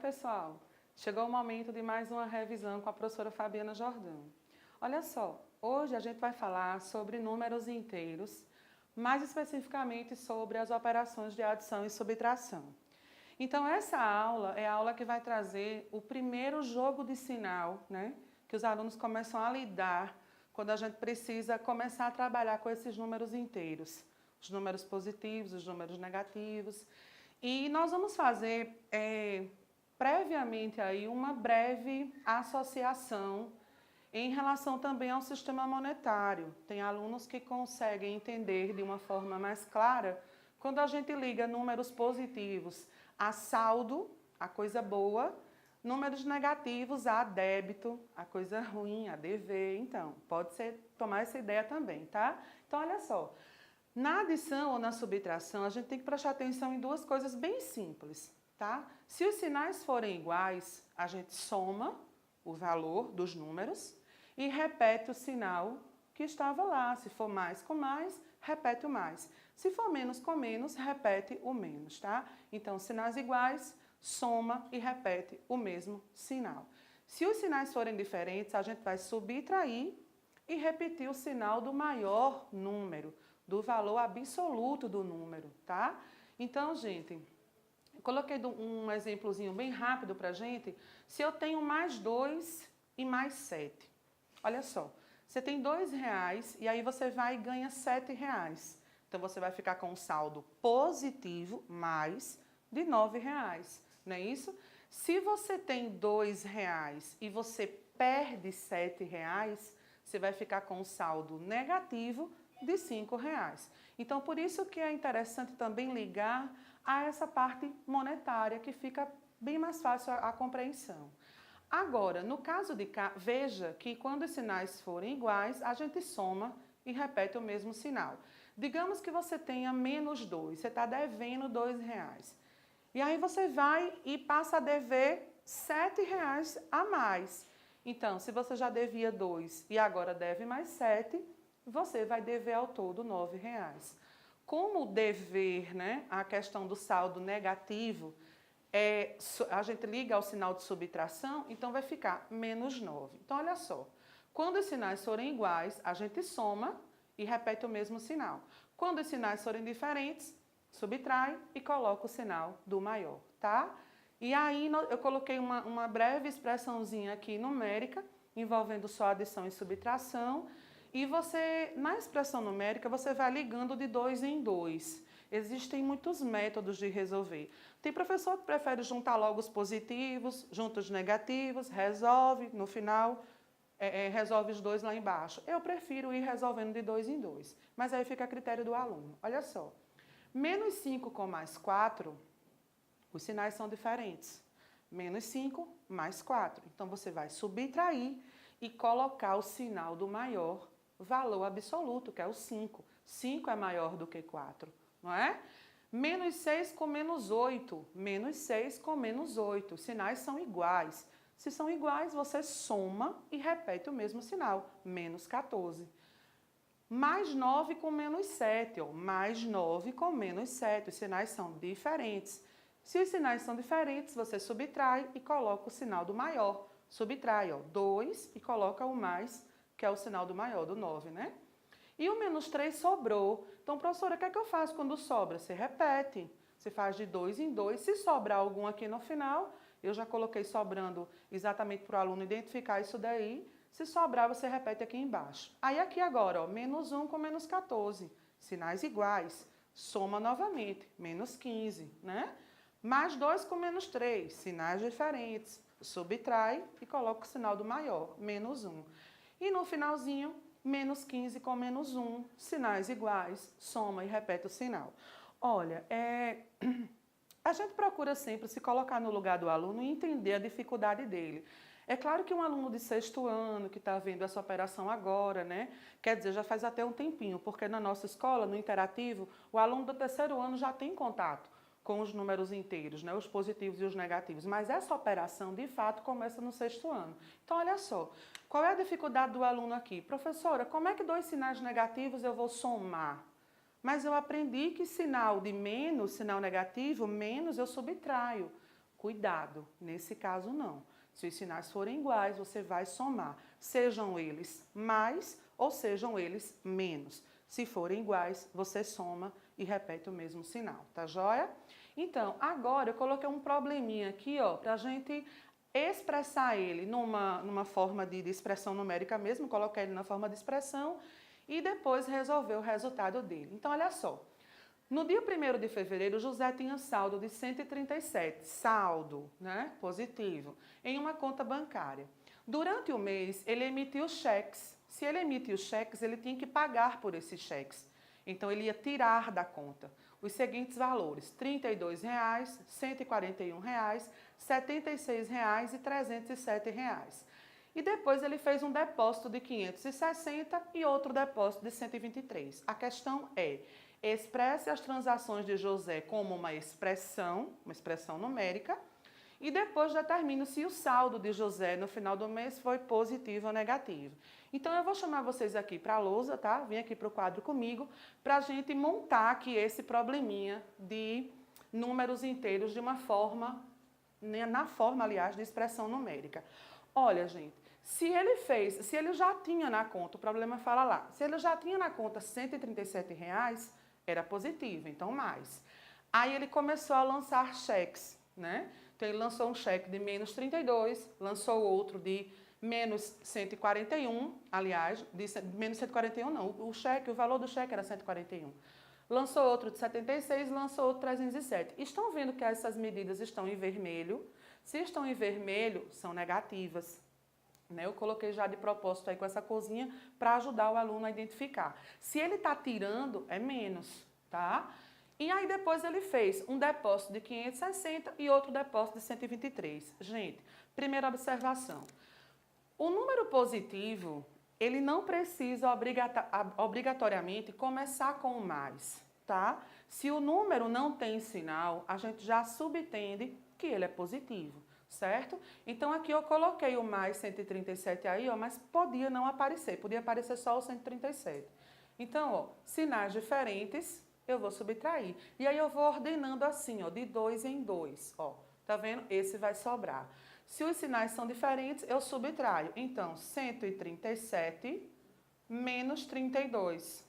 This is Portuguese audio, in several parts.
pessoal! Chegou o momento de mais uma revisão com a professora Fabiana Jordão. Olha só, hoje a gente vai falar sobre números inteiros, mais especificamente sobre as operações de adição e subtração. Então essa aula é a aula que vai trazer o primeiro jogo de sinal, né, que os alunos começam a lidar quando a gente precisa começar a trabalhar com esses números inteiros. Os números positivos, os números negativos. E nós vamos fazer previamente aí uma breve associação em relação também ao sistema monetário. Tem alunos que conseguem entender de uma forma mais clara quando a gente liga números positivos a saldo, a coisa boa, números negativos a débito, a coisa ruim, a dever. Então, pode ser tomar essa ideia também, tá? Então, olha só. Na adição ou na subtração, a gente tem que prestar atenção em duas coisas bem simples, tá? Se os sinais forem iguais, a gente soma o valor dos números e repete o sinal que estava lá. Se for mais com mais, repete o mais. Se for menos com menos, repete o menos, tá? Então, sinais iguais, soma e repete o mesmo sinal. Se os sinais forem diferentes, a gente vai subtrair e repetir o sinal do maior número, do valor absoluto do número, tá? Então, gente, eu coloquei um exemplozinho bem rápido pra gente. Se eu tenho mais 2 e mais 7, olha só, você tem R$2 e aí você vai e ganha R$7. Então, você vai ficar com um saldo positivo mais de R$9, não é isso? Se você tem R$2 e você perde R$7, você vai ficar com um saldo negativo de R$5. Então, por isso que é interessante também ligar a essa parte monetária, que fica bem mais fácil a compreensão. Agora, no caso de cá, veja que quando os sinais forem iguais, a gente soma e repete o mesmo sinal. Digamos que você tenha menos 2, você está devendo R$2. E aí você vai e passa a dever R$7 a mais. Então, se você já devia 2 e agora deve mais 7, você vai dever ao todo R$9. Como dever, né, a questão do saldo negativo, a gente liga ao sinal de subtração, então vai ficar menos 9. Então, olha só, quando os sinais forem iguais, a gente soma e repete o mesmo sinal. Quando os sinais forem diferentes, subtrai e coloca o sinal do maior, tá? E aí eu coloquei uma breve expressãozinha aqui numérica, envolvendo só adição e subtração. E você, na expressão numérica, você vai ligando de 2 em 2. Existem muitos métodos de resolver. Tem professor que prefere juntar logo os positivos, junta os negativos, resolve, no final, resolve os dois lá embaixo. Eu prefiro ir resolvendo de 2 em 2, mas aí fica a critério do aluno. Olha só, menos 5 com mais 4, os sinais são diferentes. Menos 5 mais 4. Então, você vai subtrair e colocar o sinal do maior valor absoluto, que é o 5. 5 é maior do que 4, não é? Menos 6 com menos 8. Menos 6 com menos 8. Os sinais são iguais. Se são iguais, você soma e repete o mesmo sinal. Menos 14. Mais 9 com menos 7. Ó. Mais 9 com menos 7. Os sinais são diferentes. Se os sinais são diferentes, você subtrai e coloca o sinal do maior. Subtrai, ó, 2 e coloca o mais, que é o sinal do maior, do 9, né? E o menos 3 sobrou. Então, professora, o que é que eu faço quando sobra? Você repete. Você faz de 2 em 2. Se sobrar algum aqui no final, eu já coloquei sobrando exatamente para o aluno identificar isso daí. Se sobrar, você repete aqui embaixo. Aí aqui agora, ó, menos 1 com menos 14. Sinais iguais. Soma novamente. Menos 15, né? Mais 2 com menos 3. Sinais diferentes. Subtrai e coloca o sinal do maior, menos 1. E no finalzinho, menos 15 com menos 1, sinais iguais, soma e repete o sinal. Olha, a gente procura sempre se colocar no lugar do aluno e entender a dificuldade dele. É claro que um aluno de 6º ano que está vendo essa operação agora, né? Quer dizer, já faz até um tempinho, porque na nossa escola, no interativo, o aluno do 3º ano já tem contato com os números inteiros, né, os positivos e os negativos. Mas essa operação, de fato, começa no 6º ano. Então, olha só, qual é a dificuldade do aluno aqui? Professora, como é que 2 sinais negativos eu vou somar? Mas eu aprendi que sinal de menos, sinal negativo, menos eu subtraio. Cuidado, nesse caso não. Se os sinais forem iguais, você vai somar, sejam eles mais ou sejam eles menos. Se forem iguais, você soma e repete o mesmo sinal, tá joia? Então, agora eu coloquei um probleminha aqui, ó, pra gente expressar ele numa forma de expressão numérica mesmo, colocar ele na forma de expressão e depois resolver o resultado dele. Então, olha só. No dia 1º de fevereiro, José tinha saldo de 137, saldo, né, positivo, em uma conta bancária. Durante o mês, ele emitiu cheques. Se ele emitiu cheques, ele tinha que pagar por esses cheques. Então, ele ia tirar da conta os seguintes valores: R$ 32,00, R$ 141,00, R$ 76,00 e R$ 307,00. E depois ele fez um depósito de 560 e outro depósito de 123. A questão é: expresse as transações de José como uma expressão numérica, e depois determine se o saldo de José no final do mês foi positivo ou negativo. Então, eu vou chamar vocês aqui para a lousa, tá? Vem aqui para o quadro comigo, para a gente montar aqui esse probleminha de números inteiros de uma forma, na forma, aliás, de expressão numérica. Olha, gente, se ele já tinha na conta, o problema fala lá, se ele já tinha na conta R$ 137,00, era positivo, então mais. Aí ele começou a lançar cheques, né? Então ele lançou um cheque de menos 32, lançou outro de menos 141, aliás, de menos 141 não, o valor do cheque era 141. Lançou outro de 76, lançou outro de 307. Estão vendo que essas medidas estão em vermelho? Se estão em vermelho, são negativas. Eu coloquei já de propósito aí com essa corzinha para ajudar o aluno a identificar. Se ele está tirando, é menos, tá? E aí depois ele fez um depósito de 560 e outro depósito de 123. Gente, primeira observação. O número positivo, ele não precisa obrigatoriamente começar com o mais, tá? Se o número não tem sinal, a gente já subentende que ele é positivo, certo? Então aqui eu coloquei o mais 137 aí, ó, mas podia não aparecer, podia aparecer só o 137. Então, ó, sinais diferentes, eu vou subtrair. E aí eu vou ordenando assim, ó, de 2 em 2, ó. Tá vendo? Esse vai sobrar. Se os sinais são diferentes, eu subtraio. Então, 137 menos 32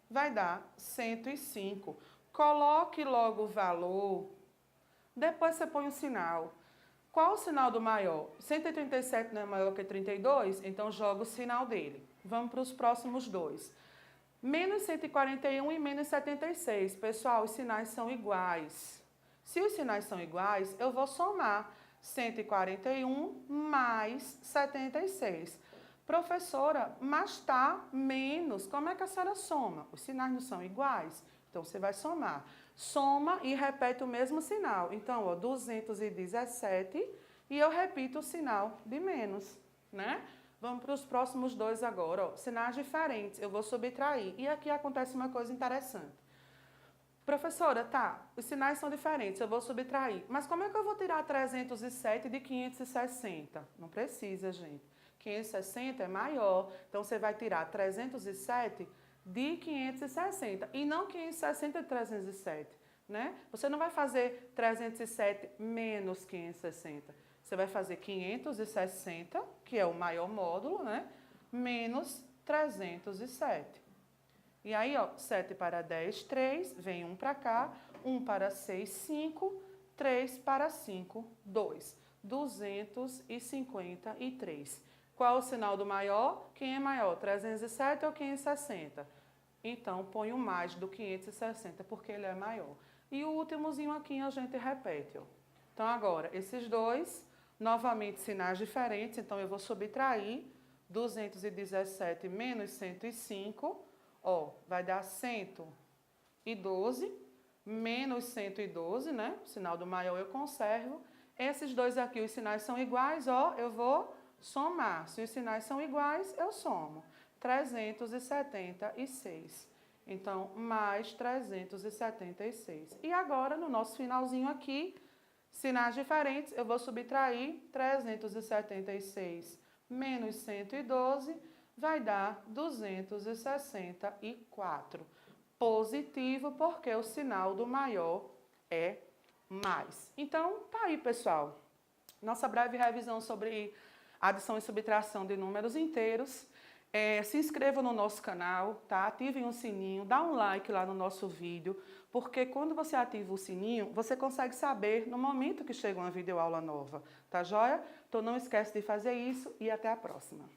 vai dar 105. Coloque logo o valor, depois você põe o sinal. Qual o sinal do maior? 137 não é maior que 32? Então, joga o sinal dele. Vamos para os próximos dois. Menos 141 e menos 76. Pessoal, os sinais são iguais. Se os sinais são iguais, eu vou somar 141 mais 76. Professora, mas está menos. Como é que a senhora soma? Os sinais não são iguais? Então, você vai somar. Soma e repete o mesmo sinal. Então, ó, 217 e eu repito o sinal de menos, né? Vamos para os próximos dois agora, ó. Sinais diferentes, eu vou subtrair. E aqui acontece uma coisa interessante. Professora, tá, os sinais são diferentes, eu vou subtrair. Mas como é que eu vou tirar 307 de 560? Não precisa, gente. 560 é maior, então você vai tirar 307 de 560 e não 560 de 307, né? Você não vai fazer 307 menos 560. Você vai fazer 560, que é o maior módulo, né? Menos 307. E aí, ó, 7 para 10, 3, vem 1 para cá, 1 para 6, 5, 3 para 5, 2. 253. Qual o sinal do maior? Quem é maior, 307 ou 560? Então, põe o mais do 560, porque ele é maior. E o últimozinho aqui a gente repete, ó. Então, agora, esses dois, novamente sinais diferentes, então eu vou subtrair 217 menos 105, ó, vai dar 112, menos 112, né? O sinal do maior eu conservo. Esses dois aqui, os sinais são iguais, ó, eu vou somar. Se os sinais são iguais, eu somo. 376. Então, mais 376. E agora, no nosso finalzinho aqui, sinais diferentes, eu vou subtrair 376 menos 112, vai dar 264. Positivo, porque o sinal do maior é mais. Então, tá aí, pessoal. Nossa breve revisão sobre adição e subtração de números inteiros. Se inscreva no nosso canal, tá? Ativem o sininho, dá um like lá no nosso vídeo, porque quando você ativa o sininho, você consegue saber no momento que chega uma videoaula nova, tá joia? Então não esquece de fazer isso e até a próxima.